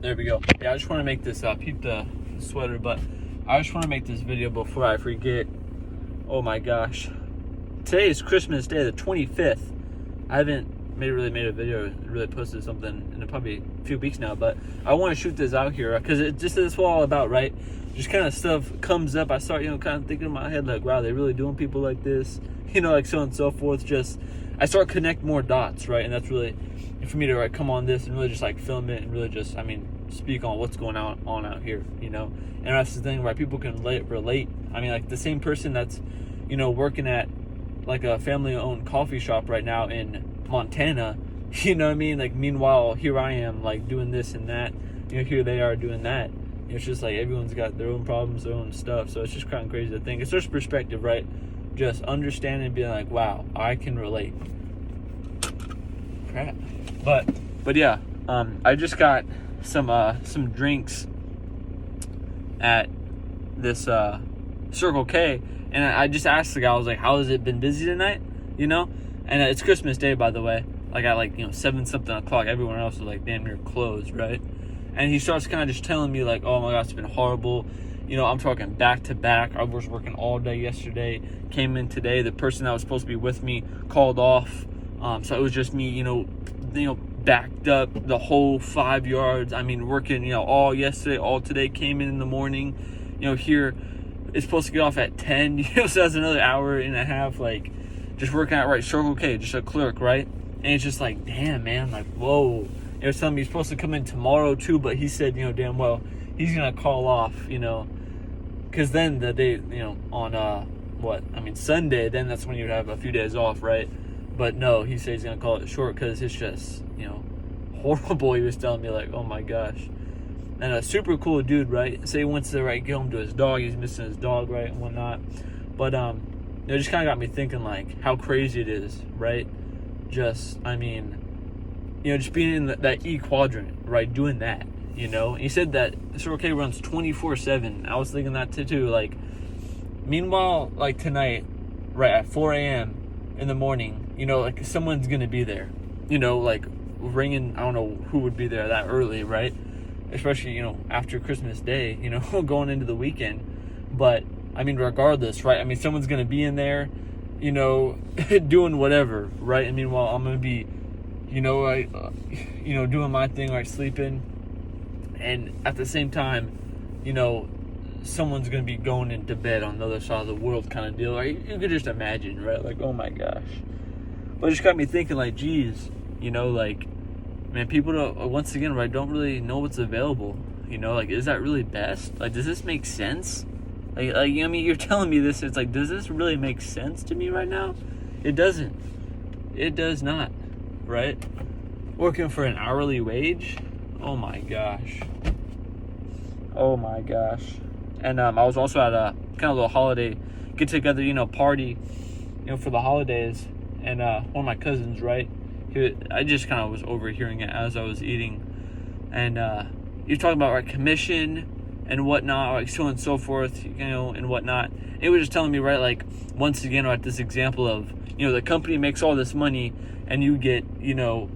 There we go. Yeah, I just want to make this, peep the sweater, but I just want to make this video before I forget. Oh my gosh. Today is Christmas Day, the 25th. I haven't really made a video, really posted something in probably a few weeks now, but I want to shoot this out here because it just is what all about, right? Just kind of stuff comes up. I start, kind of thinking in my head, like, wow, they really doing people like this, like so on and so forth. Just, I start connect more dots, right? And that's really, for me to come on this and really just film it and really just, speak on what's going on out here, And that's the thing, right? People can relate. Like the same person that's, working at like a family-owned coffee shop right now in Montana, Like, meanwhile, here I am, like, doing this and that. Here they are doing that. It's just like everyone's got their own problems, their own stuff. So it's just kind of crazy to think. It's just perspective, right? Just understanding and being like, wow, I can relate. Crap. But yeah, I just got some drinks at this Circle K, and I just asked the guy, I was like, how has it been busy tonight? And it's Christmas Day, by the way. Like at 7 something o'clock, everyone else was like damn near closed, right? And he starts kind of just telling me like, oh my gosh, it's been horrible. I'm talking back to back. I was working all day yesterday, came in today. The person that was supposed to be with me called off. So it was just me, backed up the whole 5 yards. Working, all yesterday, all today, came in the morning. Here it's supposed to get off at 10, so that's another hour and a half, like, just working out, right? Circle K, just a clerk, right? And it's just like, damn, man, like, whoa. It was telling me he's supposed to come in tomorrow too, but he said, damn well, he's gonna call off, because then the day, on Sunday, then that's when you would have a few days off, right? But no, he said he's gonna call it short because it's just, horrible. He was telling me, like, oh my gosh. And a super cool dude, right? So he wants to get home to his dog. He's missing his dog, right, and whatnot. But it just kind of got me thinking, like, how crazy it is, right? Just, just being in that E quadrant, right? Doing that, And he said that Circle K runs 24/7. I was thinking that too. Like, meanwhile, like tonight, right at 4 a.m. in the morning, like someone's gonna be there, like ringing. I don't know who would be there that early, right? Especially, after Christmas Day, going into the weekend. But regardless, right? Someone's gonna be in there, doing whatever, right? And meanwhile, I'm gonna be, doing my thing, right, sleeping, and at the same time, someone's gonna be going into bed on the other side of the world, kind of deal. Right? You could just imagine, right? Like, oh my gosh. But it just got me thinking, like, geez, like, man, people once again, right, don't really know what's available. Like, is that really best? Like, does this make sense? Like, you're telling me this. It's like, does this really make sense to me right now? It doesn't. It does not, right? Working for an hourly wage? Oh my gosh. Oh my gosh. And I was also at a kind of little holiday get together, party, for the holidays. And one of my cousins, right? I just kind of was overhearing it as I was eating. And you're talking about, right, commission and whatnot, like so on and so forth, and whatnot. It was just telling me, right, like, once again, right, this example of, the company makes all this money and you get, the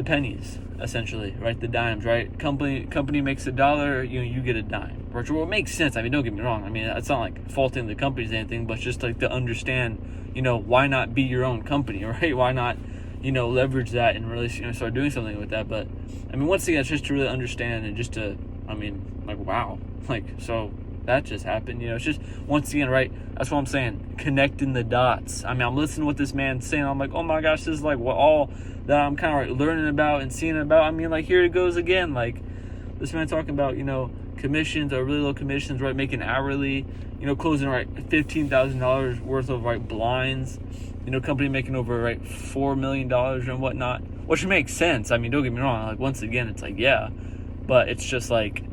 pennies, essentially, right? The dimes, right? Company makes $1, you get a dime. Which, well, it makes sense. don't get me wrong. It's not like faulting the companies or anything, but just like to understand, why not be your own company, right? Why not, leverage that and really, start doing something with that? But, once again, it's just to really understand and just to, like, wow. Like, so that just happened, It's just, once again, right? That's what I'm saying. Connecting the dots. I'm listening to what this man's saying. I'm like, oh my gosh, this is like what all that I'm kind of learning about and seeing about. Like, here it goes again. Like, this man talking about, commissions or really low commissions, right? Making hourly, closing, right, $15,000 worth of, right, blinds. Company making over, right, $4 million and whatnot. Which makes sense. Don't get me wrong. Like, once again, it's like, yeah. But it's just like,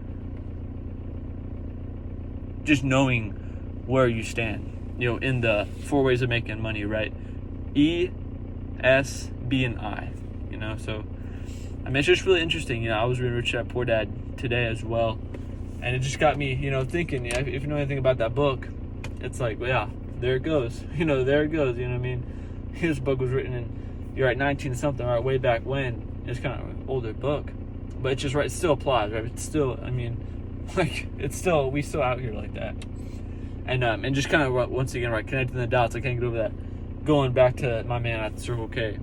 just knowing where you stand, in the 4 ways of making money, right? E, S, B, and I, so, it's just really interesting. I was reading Rich Dad Poor Dad today as well, and it just got me, thinking, if you know anything about that book, it's like, well, yeah, there it goes, there it goes, This book was written in, you're right, 19 something, right, way back when. It's kind of an older book, but it's just right. It still applies, right? It's still, I mean, like we still out here like that. And just kind of once again, right, connecting the dots. I can't get over that. Going back to my man at the Circle K.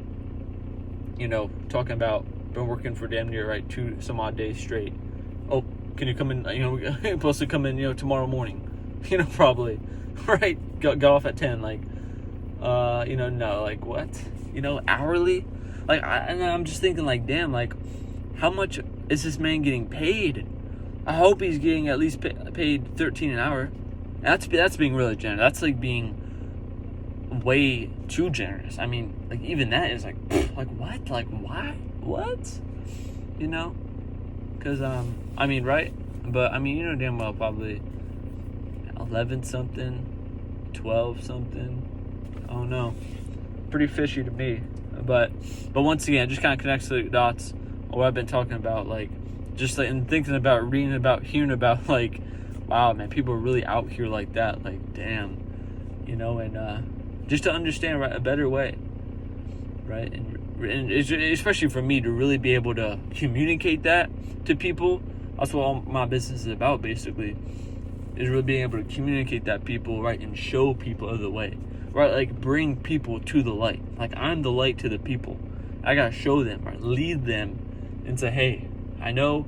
You know, talking about been working for damn near 2 some odd days straight. Oh, can you come in? You know, we're supposed to come in, tomorrow morning. Probably, right? Got off at 10. No, what? Hourly. And I'm just thinking, damn, how much is this man getting paid? I hope he's getting at least paid $13 an hour. That's being really generous. That's being way too generous. I mean, even that is what? Why? What? Because I mean, right? But I mean, damn well probably 11 something, 12 something. I don't know. Pretty fishy to me. But once again, just kind of connects the dots on what I've been talking about, and thinking about, reading about, hearing about, wow, man, people are really out here like that, damn, and just to understand a better way, right, and especially for me to really be able to communicate that to people. That's what all my business is about, basically, is really being able to communicate that people, right, and show people the way, right, bring people to the light. I'm the light to the people. I gotta show them, right, lead them, and say, hey, I know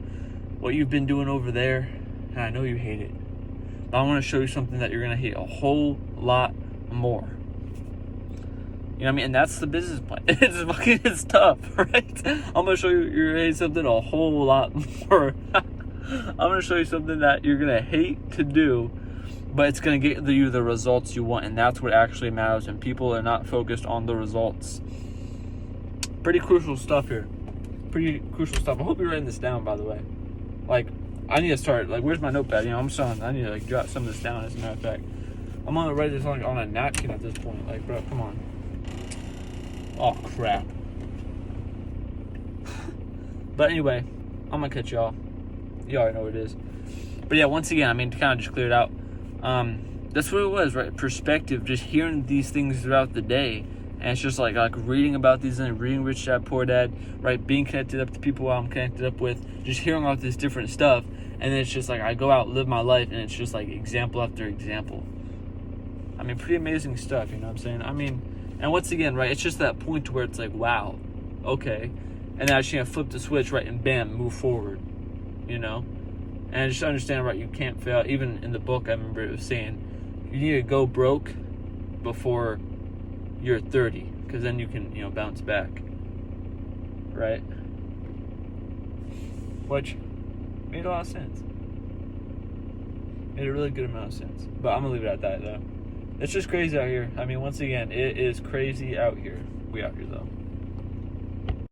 what you've been doing over there, and I know you hate it, but I want to show you something that you're gonna hate a whole lot more. You know what I mean? And that's the business plan. It's tough, right? I'm gonna show you you're gonna hate something a whole lot more. I'm gonna show you something that you're gonna hate to do, but it's gonna get you the results you want, and that's what actually matters. And people are not focused on the results. Pretty crucial stuff here. Pretty crucial stuff. I hope you're writing this down, by the way. I need to start. Where's my notepad? I need to jot some of this down. As a matter of fact, I'm gonna write this on a napkin at this point. Bro, come on. Oh crap. But anyway, I'm gonna catch y'all. You already know what it is. But yeah, once again, I mean, to kind of just clear it out, that's what it was, right? Perspective, just hearing these things throughout the day. And it's just reading about these and reading Rich Dad Poor Dad, right? Being connected up to people I'm connected up with, just hearing all this different stuff. And then it's just I go out, live my life, and it's just example after example. I mean, pretty amazing stuff, you know what I'm saying? I mean, and once again, right, it's just that point where it's wow, okay. And then I just flip the switch, right, and bam, move forward, And I just understand, right, you can't fail. Even in the book, I remember it was saying, you need to go broke before you're 30, because then you can, bounce back, right? Which made a lot of sense. Made a really good amount of sense. But I'm gonna leave it at that, though. It's just crazy out here. I mean, once again, it is crazy out here. We out here, though.